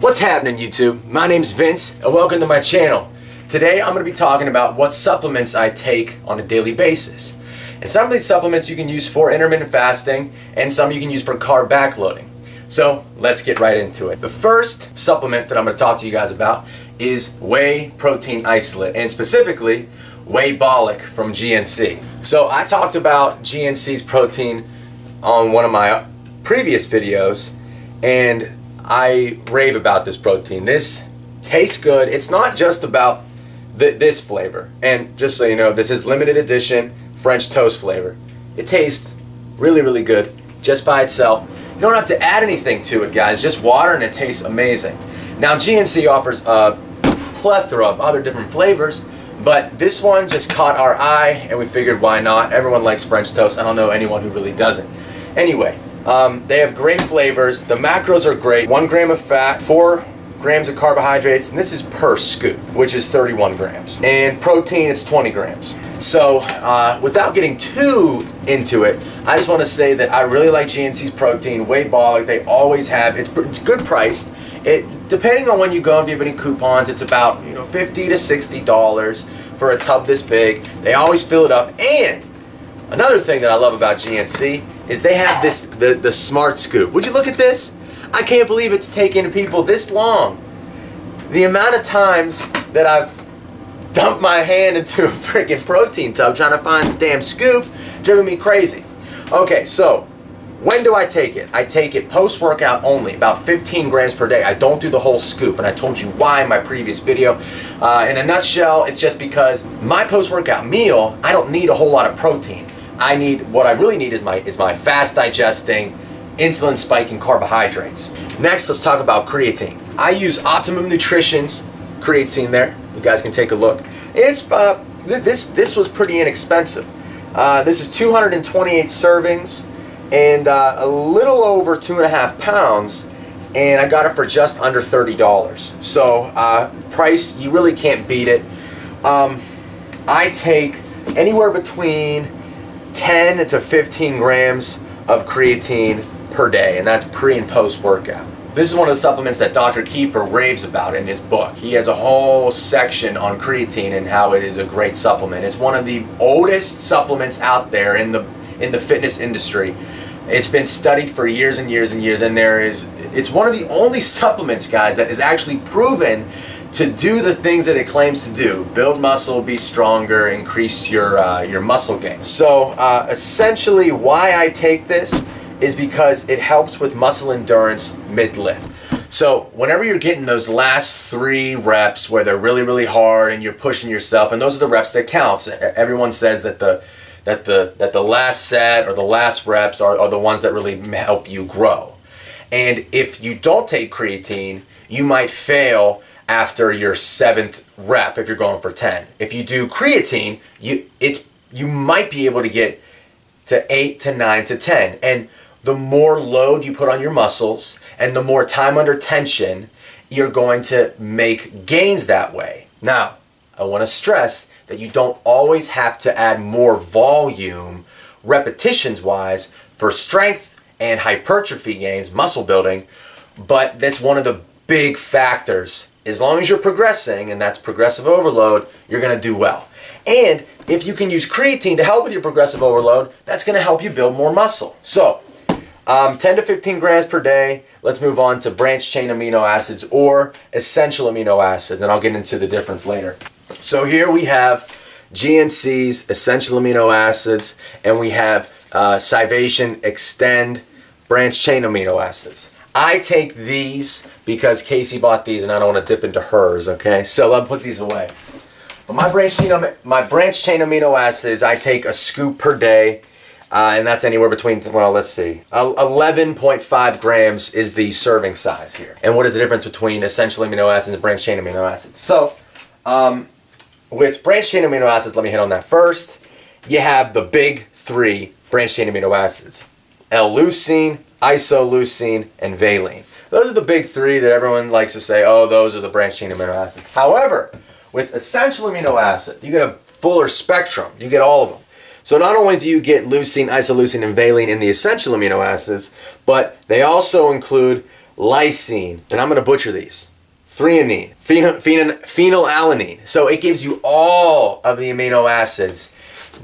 What's happening, YouTube? My name's Vince and welcome to my channel. Today I'm going to be talking about what supplements I take on a daily basis. And some of these supplements you can use for intermittent fasting and some you can use for carb backloading. So let's get right into it. The first supplement that I'm going to talk to you guys about is whey protein isolate, and specifically Whey-bolic from GNC. So I talked about GNC's protein on one of my previous videos and I rave about this protein. This tastes good. It's not just about this flavor. And just so you know, this is limited edition French toast flavor. It tastes really, really good just by itself. You don't have to add anything to it, guys. Just water and it tastes amazing. Now, GNC offers a plethora of other different flavors, but this one just caught our eye and we figured why not? Everyone likes French toast. I don't know anyone who really doesn't. Anyway, they have great flavors. The macros are great. 1 gram of fat, 4 grams of carbohydrates, and this is per scoop, which is 31 grams. And protein, it's 20 grams. So without getting too into it, I just want to say that I really like GNC's protein, Whey-bolic. They always have, it's good priced. Depending on when you go, if you have any coupons, it's about $50 to $60 for a tub this big. They always fill it up. And another thing that I love about GNC is they have the Smart Scoop. Would you look at this? I can't believe it's taken people this long. The amount of times that I've dumped my hand into a freaking protein tub trying to find the damn scoop, driving me crazy. Okay, so when do I take it? I take it post-workout only, about 15 grams per day. I don't do the whole scoop, and I told you why in my previous video. In a nutshell, it's just because my post-workout meal, I don't need a whole lot of protein. What I really need is my fast digesting, insulin spiking carbohydrates. Next, let's talk about creatine. I use Optimum Nutrition's creatine there. You guys can take a look. It's this was pretty inexpensive. This is 228 servings and a little over 2.5 pounds, and I got it for just under $30. So price, you really can't beat it. I take anywhere between 10 to 15 grams of creatine per day, and that's pre and post workout. This is one of the supplements that Dr. Kiefer raves about in his book. He has a whole section on creatine and how it is a great supplement. It's one of the oldest supplements out there in the fitness industry. It's been studied for years and years and years, and it's one of the only supplements, guys, that is actually proven to do the things that it claims to do: build muscle, be stronger, increase your muscle gain. So essentially why I take this is because it helps with muscle endurance mid-lift. So whenever you're getting those last 3 reps where they're really, really hard and you're pushing yourself, and those are the reps that counts. Everyone says that the last set or the last reps are the ones that really help you grow. And if you don't take creatine, you might fail after your 7th rep if you're going for 10. If you do creatine, you might be able to get to 8 to 9 to 10. And the more load you put on your muscles and the more time under tension, you're going to make gains that way. Now, I want to stress that you don't always have to add more volume repetitions wise for strength and hypertrophy gains, muscle building, but that's one of the big factors. As long as you're progressing, and that's progressive overload, you're going to do well. And if you can use creatine to help with your progressive overload, that's going to help you build more muscle. So 10 to 15 grams per day. Let's move on to branched chain amino acids or essential amino acids, and I'll get into the difference later. So here we have GNC's essential amino acids, and we have Scivation Extend branched chain amino acids. I take these because Casey bought these and I don't want to dip into hers, okay? So let me put these away. But my branched chain amino acids, I take a scoop per day, and that's anywhere between, well, let's see, 11.5 grams is the serving size here. And what is the difference between essential amino acids and branched chain amino acids? So with branched chain amino acids, let me hit on that first. You have the big 3 branched chain amino acids: L-leucine, isoleucine, and valine. Those are the big 3 that everyone likes to say, oh, those are the branched chain amino acids. However, with essential amino acids, you get a fuller spectrum. You get all of them. So not only do you get leucine, isoleucine, and valine in the essential amino acids, but they also include lysine, and I'm going to butcher these, threonine, phenylalanine. So it gives you all of the amino acids,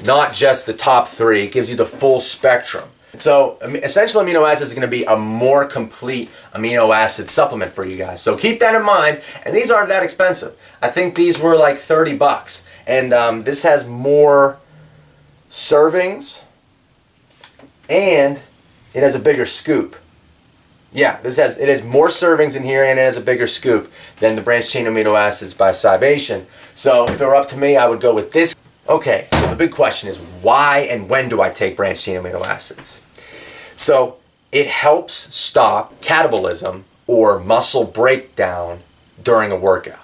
not just the top 3. It gives you the full spectrum. So essential amino acids is going to be a more complete amino acid supplement for you guys. So keep that in mind. And these aren't that expensive. I think these were like $30. And this has more servings, and it has a bigger scoop. Yeah, it has more servings in here, and it has a bigger scoop than the branched chain amino acids by Cybation. So if it were up to me, I would go with this. Okay, so the big question is, why and when do I take branched chain amino acids? So it helps stop catabolism or muscle breakdown during a workout.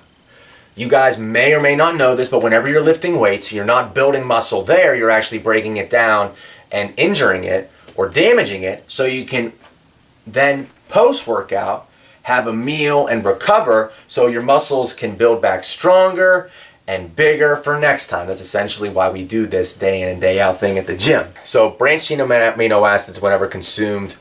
You guys may or may not know this, but whenever you're lifting weights, you're not building muscle there, you're actually breaking it down and injuring it or damaging it, so you can then post-workout have a meal and recover so your muscles can build back stronger and bigger for next time. That's essentially why we do this day in and day out thing at the gym. So branched chain amino acids, whenever consumed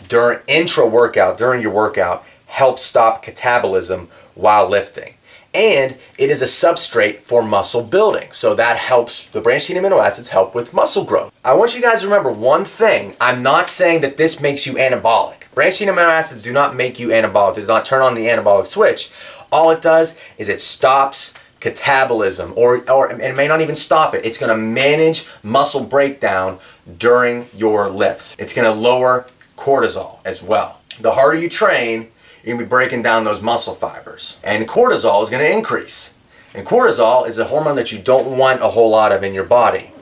during intra-workout, during your workout, help stop catabolism while lifting. And it is a substrate for muscle building. So that helps, the branched chain amino acids help with muscle growth. I want you guys to remember one thing. I'm not saying that this makes you anabolic. Branched chain amino acids do not make you anabolic. It does not turn on the anabolic switch. All it does is it stops catabolism, or it may not even stop it. It's going to manage muscle breakdown during your lifts. It's going to lower cortisol as well. The harder you train, you're going to be breaking down those muscle fibers. And cortisol is going to increase. And cortisol is a hormone that you don't want a whole lot of in your body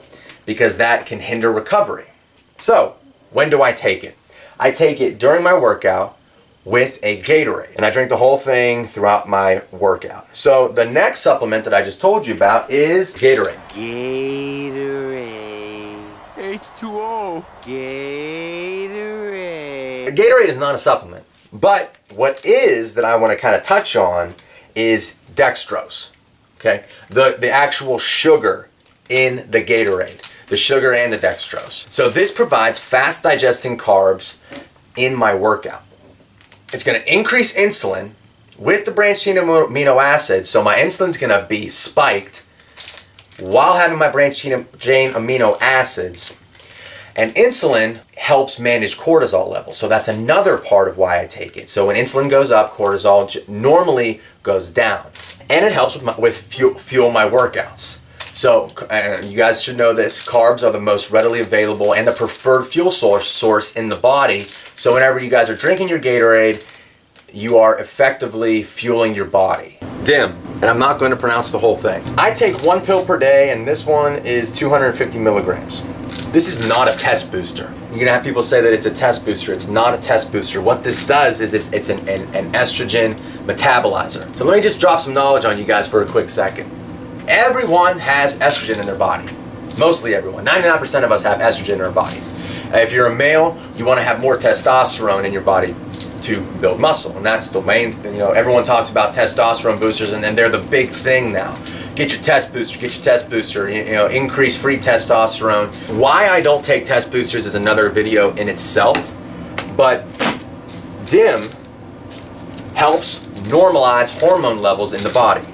because that can hinder recovery. So, when do I take it? I take it during my workout with a Gatorade. And I drink the whole thing throughout my workout. So the next supplement that I just told you about is Gatorade. Gatorade. H2O. Gatorade. Gatorade is not a supplement. But what is that I want to kind of touch on is dextrose. Okay? The actual sugar in the Gatorade. The sugar and the dextrose. So this provides fast digesting carbs in my workout. It's going to increase insulin with the branched chain amino acids, so my insulin's going to be spiked while having my branched chain amino acids. And insulin helps manage cortisol levels, so that's another part of why I take it. So when insulin goes up, cortisol normally goes down, and it helps with fuel my workouts. So you guys should know this, carbs are the most readily available and the preferred fuel source in the body. So whenever you guys are drinking your Gatorade, you are effectively fueling your body. DIM, and I'm not going to pronounce the whole thing. I take 1 pill per day, and this one is 250 milligrams. This is not a test booster. You're going to have people say that it's a test booster. It's not a test booster. What this does is it's an estrogen metabolizer. So let me just drop some knowledge on you guys for a quick second. Everyone has estrogen in their body. Mostly everyone. 99% of us have estrogen in our bodies. If you're a male, you want to have more testosterone in your body to build muscle. And that's the main thing. Everyone talks about testosterone boosters, and they're the big thing now. Get your test booster, get your test booster, increase free testosterone. Why I don't take test boosters is another video in itself. But DIM helps normalize hormone levels in the body.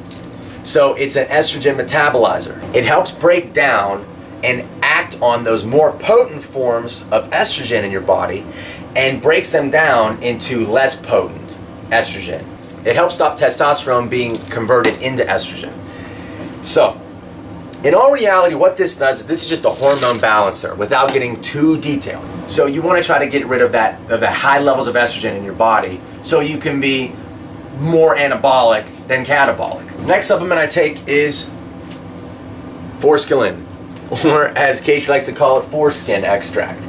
So it's an estrogen metabolizer. It helps break down and act on those more potent forms of estrogen in your body and breaks them down into less potent estrogen. It helps stop testosterone being converted into estrogen. So, in all reality, what this does is this is just a hormone balancer without getting too detailed. So you want to try to get rid of the high levels of estrogen in your body so you can be more anabolic than catabolic. Next supplement I take is Forskolin, or as Casey likes to call it, foreskin extract.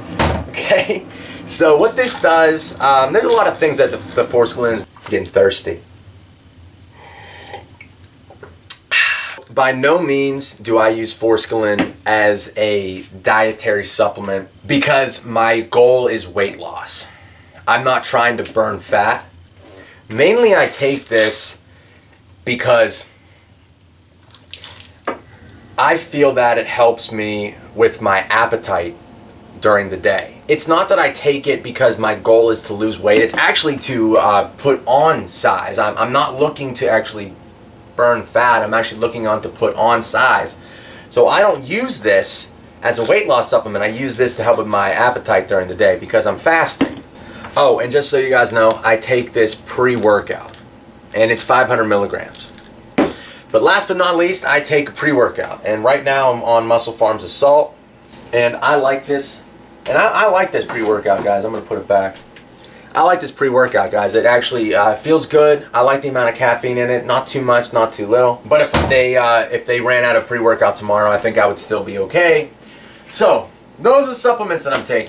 Okay? So what this does, there's a lot of things that the Forskolin is getting thirsty. By no means do I use Forskolin as a dietary supplement because my goal is weight loss. I'm not trying to burn fat. Mainly I take this because I feel that it helps me with my appetite during the day. It's not that I take it because my goal is to lose weight. It's actually to put on size. I'm not looking to actually burn fat. I'm actually looking on to put on size. So I don't use this as a weight loss supplement. I use this to help with my appetite during the day because I'm fasting. Oh, and just so you guys know, I take this pre-workout, and it's 500 milligrams. But last but not least, I take a pre-workout, and right now I'm on Muscle Farms Assault, and I like this. And I like this pre-workout, guys. I'm going to put it back. I like this pre-workout, guys. It actually feels good. I like the amount of caffeine in it. Not too much, not too little. But if they ran out of pre-workout tomorrow, I think I would still be okay. So, those are the supplements that I'm taking.